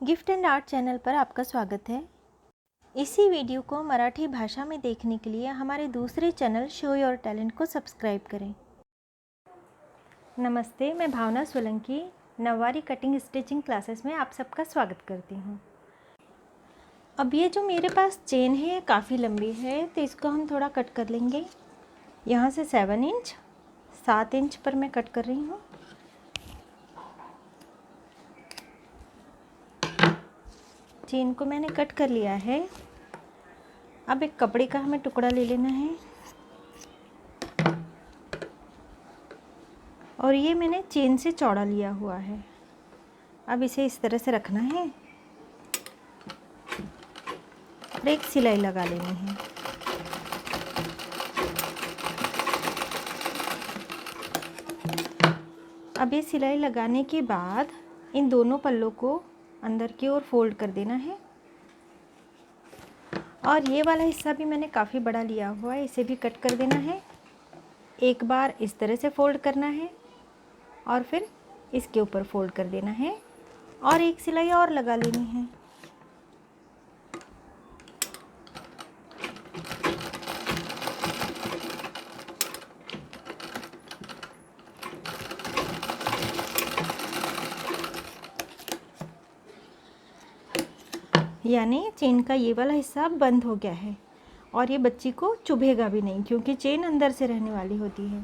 Gift and art channel पर आपका स्वागत है। इसी वीडियो को मराठी भाषा में देखने के लिए हमारे दूसरे चैनल शो योर टैलेंट को सब्सक्राइब करें। नमस्ते, मैं भावना सोलंकी नववारी कटिंग स्टिचिंग क्लासेस में आप सबका स्वागत करती हूँ। अब ये जो मेरे पास चेन है काफ़ी लंबी है, तो इसको हम थोड़ा कट कर लेंगे। यहाँ से 7 इंच 7 इंच पर मैं कट कर रही हूँ। चेन को मैंने कट कर लिया है। अब एक कपड़े का हमें टुकड़ा ले लेना है और ये मैंने चेन से चौड़ा लिया हुआ है। अब इसे इस तरह से रखना है और एक सिलाई लगा लेनी है। अब ये सिलाई लगाने के बाद इन दोनों पल्लों को अंदर की ओर फोल्ड कर देना है और ये वाला हिस्सा भी मैंने काफ़ी बड़ा लिया हुआ है, इसे भी कट कर देना है। एक बार इस तरह से फोल्ड करना है और फिर इसके ऊपर फोल्ड कर देना है और एक सिलाई और लगा लेनी है। यानी चेन का ये वाला हिस्सा बंद हो गया है और ये बच्ची को चुभेगा भी नहीं, क्योंकि चेन अंदर से रहने वाली होती है।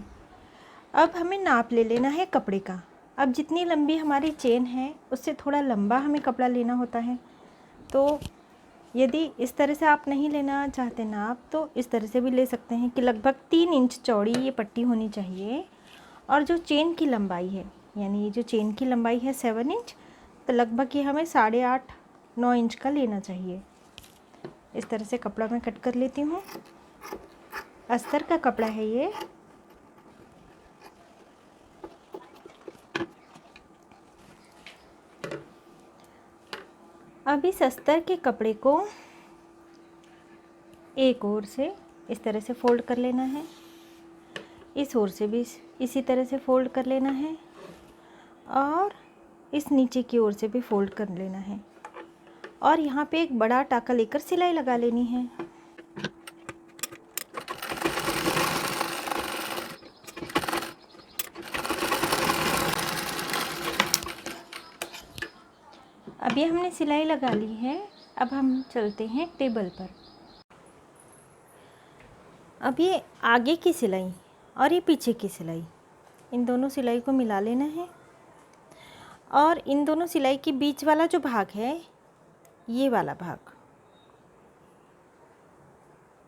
अब हमें नाप ले लेना है कपड़े का। अब जितनी लंबी हमारी चेन है उससे थोड़ा लंबा हमें कपड़ा लेना होता है। तो यदि इस तरह से आप नहीं लेना चाहते नाप, तो इस तरह से भी ले सकते हैं कि लगभग 3 इंच चौड़ी ये पट्टी होनी चाहिए। और जो चेन की लंबाई है, यानी ये जो चेन की लंबाई है 7 इंच, तो लगभग ये हमें 8.5-9 इंच का लेना चाहिए। इस तरह से कपड़ा मैं कट कर लेती हूँ। अस्तर का कपड़ा है ये। अब इस अस्तर के कपड़े को एक ओर से इस तरह से फोल्ड कर लेना है, इस ओर से भी इसी तरह से फोल्ड कर लेना है और इस नीचे की ओर से भी फोल्ड कर लेना है और यहाँ पे एक बड़ा टाका लेकर सिलाई लगा लेनी है। अब ये हमने सिलाई लगा ली है। अब हम चलते हैं टेबल पर। अब ये आगे की सिलाई और ये पीछे की सिलाई, इन दोनों सिलाई को मिला लेना है और इन दोनों सिलाई के बीच वाला जो भाग है, ये वाला भाग,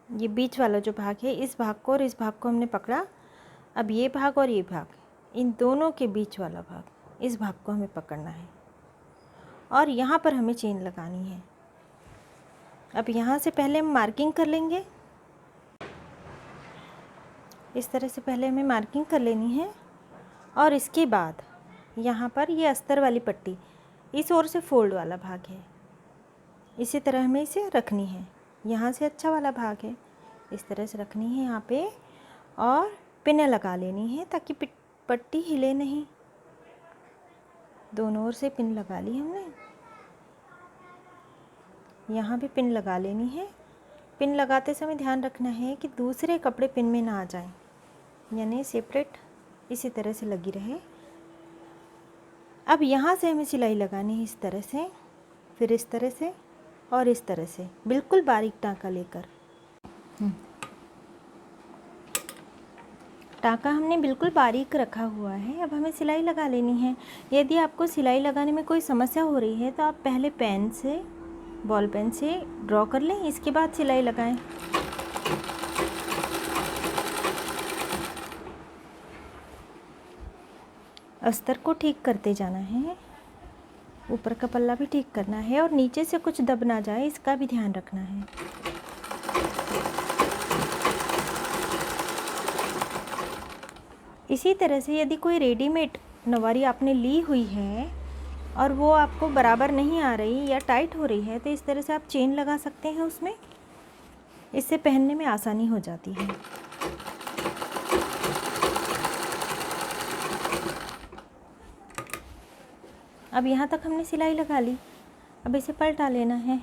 ये बीच वाला जो भाग है, इस भाग को और इस भाग को हमने पकड़ा। अब ये भाग और ये भाग, इन दोनों के बीच वाला भाग, इस भाग को हमें पकड़ना है और यहाँ पर हमें चेन लगानी है। अब यहाँ से पहले हम मार्किंग कर लेंगे। इस तरह से पहले हमें मार्किंग कर लेनी है और इसके बाद यहाँ पर ये अस्तर वाली पट्टी, इस ओर से फोल्ड वाला भाग है, इसी तरह हमें इसे रखनी है। यहाँ से अच्छा वाला भाग है, इस तरह से रखनी है यहाँ पे और पिन लगा लेनी है ताकि पट्टी हिले नहीं। दोनों ओर से पिन लगा ली हमने। यहाँ भी पिन लगा लेनी है। पिन लगाते समय ध्यान रखना है कि दूसरे कपड़े पिन में ना आ जाएं, यानी सेपरेट इसी तरह से लगी रहे। अब यहाँ से हमें सिलाई लगानी है इस तरह से, फिर इस तरह से और इस तरह से, बिल्कुल बारीक टाँका लेकर। टाँका हमने बिल्कुल बारीक रखा हुआ है। अब हमें सिलाई लगा लेनी है। यदि आपको सिलाई लगाने में कोई समस्या हो रही है तो आप पहले पेन से, बॉल पेन से ड्रॉ कर लें, इसके बाद सिलाई लगाएं। अस्तर को ठीक करते जाना है, ऊपर का पल्ला भी ठीक करना है और नीचे से कुछ दब ना जाए, इसका भी ध्यान रखना है। इसी तरह से यदि कोई रेडीमेड नवारी आपने ली हुई है और वो आपको बराबर नहीं आ रही या टाइट हो रही है, तो इस तरह से आप चेन लगा सकते हैं उसमें। इससे पहनने में आसानी हो जाती है। अब यहाँ तक हमने सिलाई लगा ली। अब इसे पलटा लेना है।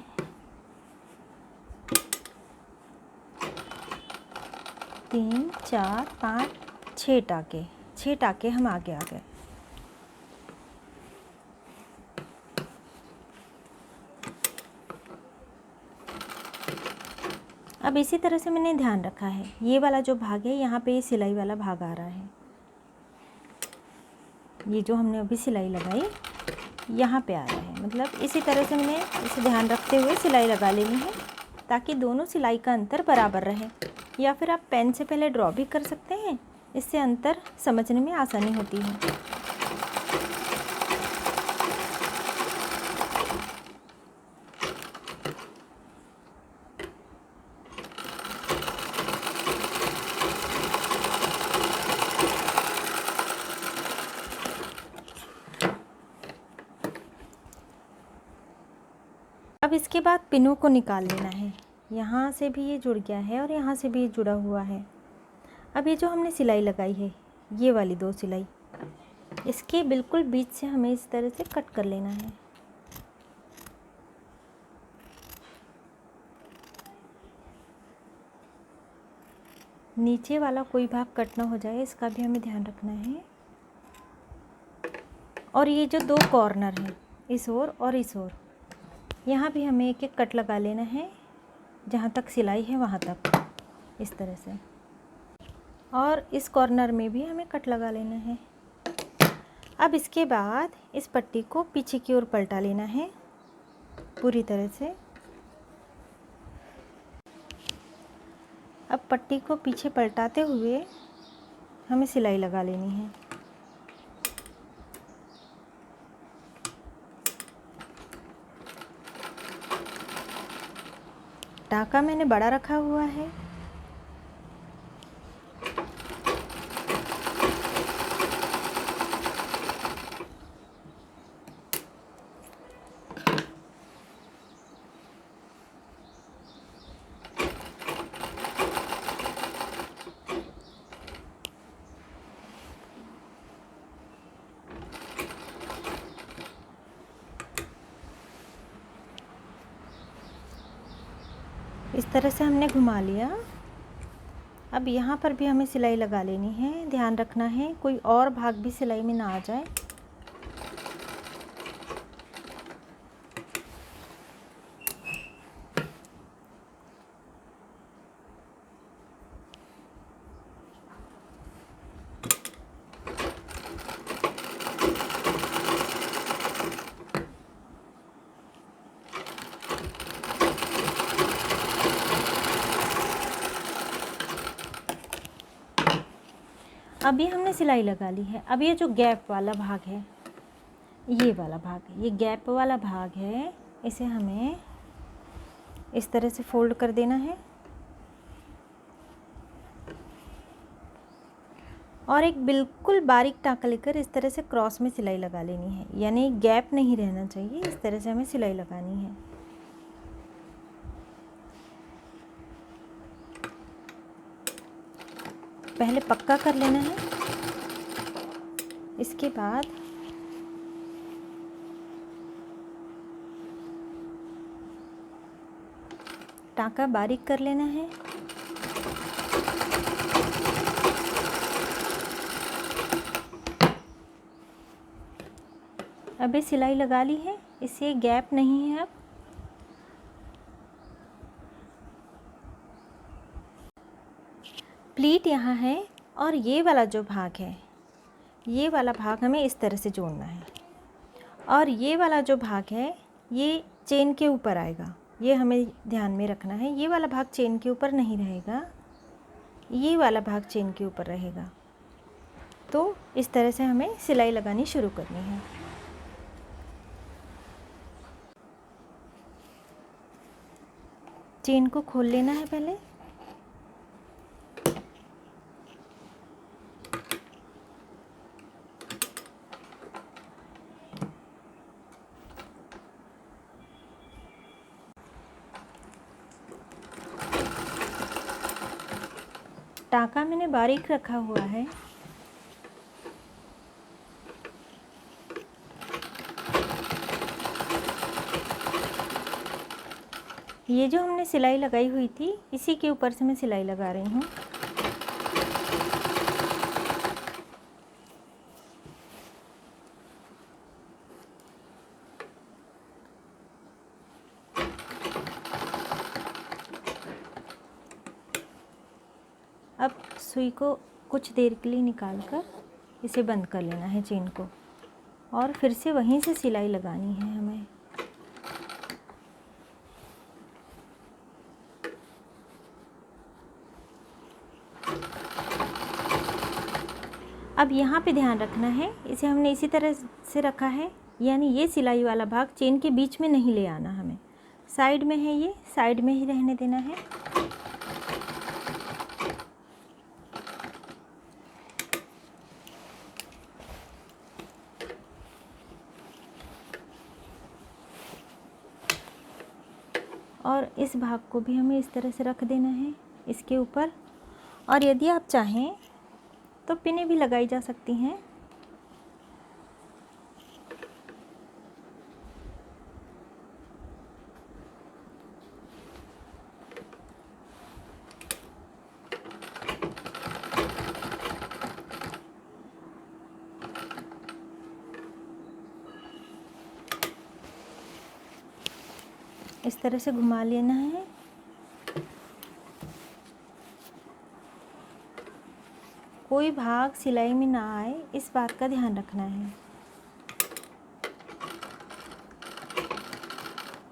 तीन, चार, पाँच, 6 टाँके, 6 टाँके हम आगे आ गए। अब इसी तरह से मैंने ध्यान रखा है, ये वाला जो भाग है यहाँ पे ये सिलाई वाला भाग आ रहा है, ये जो हमने अभी सिलाई लगाई यहाँ पे आ रहा है। मतलब इसी तरह से मैंने इसे ध्यान रखते हुए सिलाई लगा लेनी है ताकि दोनों सिलाई का अंतर बराबर रहे। या फिर आप पेन से पहले ड्रॉ भी कर सकते हैं, इससे अंतर समझने में आसानी होती है। अब इसके बाद पिनों को निकाल लेना है। यहाँ से भी ये जुड़ गया है और यहाँ से भी ये जुड़ा हुआ है। अब ये जो हमने सिलाई लगाई है, ये वाली 2 सिलाई, इसके बिल्कुल बीच से हमें इस तरह से कट कर लेना है। नीचे वाला कोई भाग कट ना हो जाए, इसका भी हमें ध्यान रखना है। और ये जो 2 कॉर्नर हैं, इस ओर और इस ओर, यहाँ भी हमें एक एक कट लगा लेना है, जहाँ तक सिलाई है वहाँ तक, इस तरह से। और इस कॉर्नर में भी हमें कट लगा लेना है। अब इसके बाद इस पट्टी को पीछे की ओर पलटा लेना है पूरी तरह से। अब पट्टी को पीछे पलटाते हुए हमें सिलाई लगा लेनी है। टाँका मैंने बड़ा रखा हुआ है। इस तरह से हमने घुमा लिया। अब यहाँ पर भी हमें सिलाई लगा लेनी है। ध्यान रखना है कोई और भाग भी सिलाई में ना आ जाए। अभी हमने सिलाई लगा ली है। अब ये जो गैप वाला भाग है, ये वाला भाग, ये गैप वाला भाग है, इसे हमें इस तरह से फोल्ड कर देना है और एक बिल्कुल बारीक टाँका लेकर इस तरह से क्रॉस में सिलाई लगा लेनी है, यानी गैप नहीं रहना चाहिए। इस तरह से हमें सिलाई लगानी है। पहले पक्का कर लेना है, इसके बाद टाँका बारीक कर लेना है। अभी सिलाई लगा ली है, इससे गैप नहीं है। अब प्लीट यहाँ है और ये वाला जो भाग है, ये वाला भाग हमें इस तरह से जोड़ना है और ये वाला जो भाग है ये चेन के ऊपर आएगा। ये हमें ध्यान में रखना है। ये वाला भाग चेन के ऊपर नहीं रहेगा, ये वाला भाग चेन के ऊपर रहेगा। तो इस तरह से हमें सिलाई लगानी शुरू करनी है। चेन को खोल लेना है पहले। टाँका मैंने बारीक रखा हुआ है। ये जो हमने सिलाई लगाई हुई थी इसी के ऊपर से मैं सिलाई लगा रही हूँ। अब सुई को कुछ देर के लिए निकाल कर इसे बंद कर लेना है चेन को, और फिर से वहीं से सिलाई लगानी है हमें। अब यहाँ पे ध्यान रखना है, इसे हमने इसी तरह से रखा है, यानी ये सिलाई वाला भाग चेन के बीच में नहीं ले आना हमें। साइड में है, ये साइड में ही रहने देना है। और इस भाग को भी हमें इस तरह से रख देना है इसके ऊपर। और यदि आप चाहें तो पिनें भी लगाई जा सकती हैं। इस तरह से घुमा लेना है। कोई भाग सिलाई में ना आए, इस बात का ध्यान रखना है।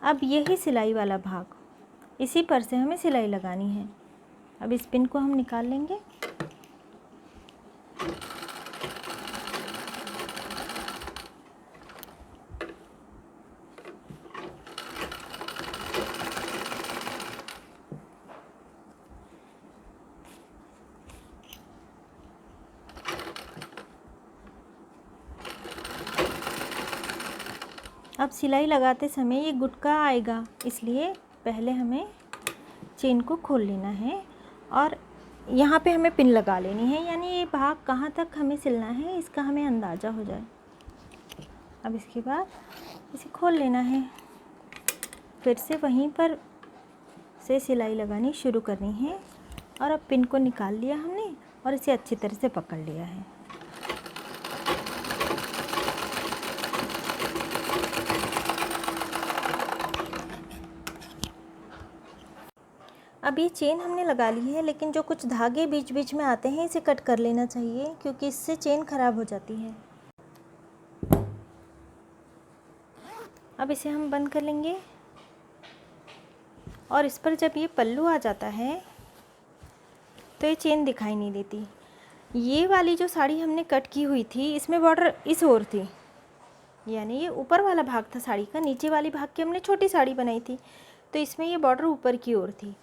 अब यही सिलाई वाला भाग, इसी पर से हमें सिलाई लगानी है। अब इस पिन को हम निकाल लेंगे। अब सिलाई लगाते समय ये गुटका आएगा, इसलिए पहले हमें चेन को खोल लेना है और यहाँ पे हमें पिन लगा लेनी है, यानी ये भाग कहाँ तक हमें सिलना है इसका हमें अंदाज़ा हो जाए। अब इसके बाद इसे खोल लेना है, फिर से वहीं पर से सिलाई लगानी शुरू करनी है। और अब पिन को निकाल लिया हमने और इसे अच्छी तरह से पकड़ लिया है। अब ये चेन हमने लगा ली है, लेकिन जो कुछ धागे बीच बीच में आते हैं इसे कट कर लेना चाहिए, क्योंकि इससे चेन ख़राब हो जाती है। अब इसे हम बंद कर लेंगे और इस पर जब ये पल्लू आ जाता है तो ये चेन दिखाई नहीं देती। ये वाली जो साड़ी हमने कट की हुई थी इसमें बॉर्डर इस ओर थी, यानी ये ऊपर वाला भाग था साड़ी का। नीचे वाली भाग की हमने छोटी साड़ी बनाई थी, तो इसमें ये बॉर्डर ऊपर की ओर थी।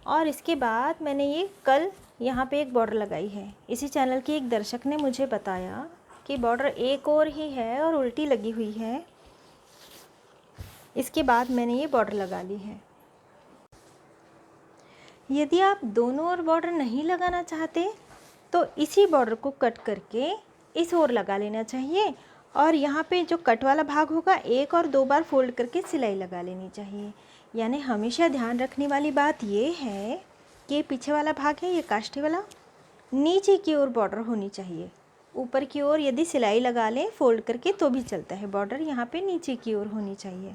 और इसके बाद मैंने ये कल यहाँ पे एक बॉर्डर लगाई है। इसी चैनल की एक दर्शक ने मुझे बताया कि बॉर्डर एक और ही है और उल्टी लगी हुई है। इसके बाद मैंने ये बॉर्डर लगा ली है। यदि आप दोनों ओर बॉर्डर नहीं लगाना चाहते तो इसी बॉर्डर को कट करके इस ओर लगा लेना चाहिए, और यहाँ पे जो कट वाला भाग होगा एक और दो बार फोल्ड करके सिलाई लगा लेनी चाहिए। यानी हमेशा ध्यान रखने वाली बात ये है कि पीछे वाला भाग है ये काष्ठी वाला, नीचे की ओर बॉर्डर होनी चाहिए। ऊपर की ओर यदि सिलाई लगा लें फोल्ड करके तो भी चलता है, बॉर्डर यहाँ पे नीचे की ओर होनी चाहिए।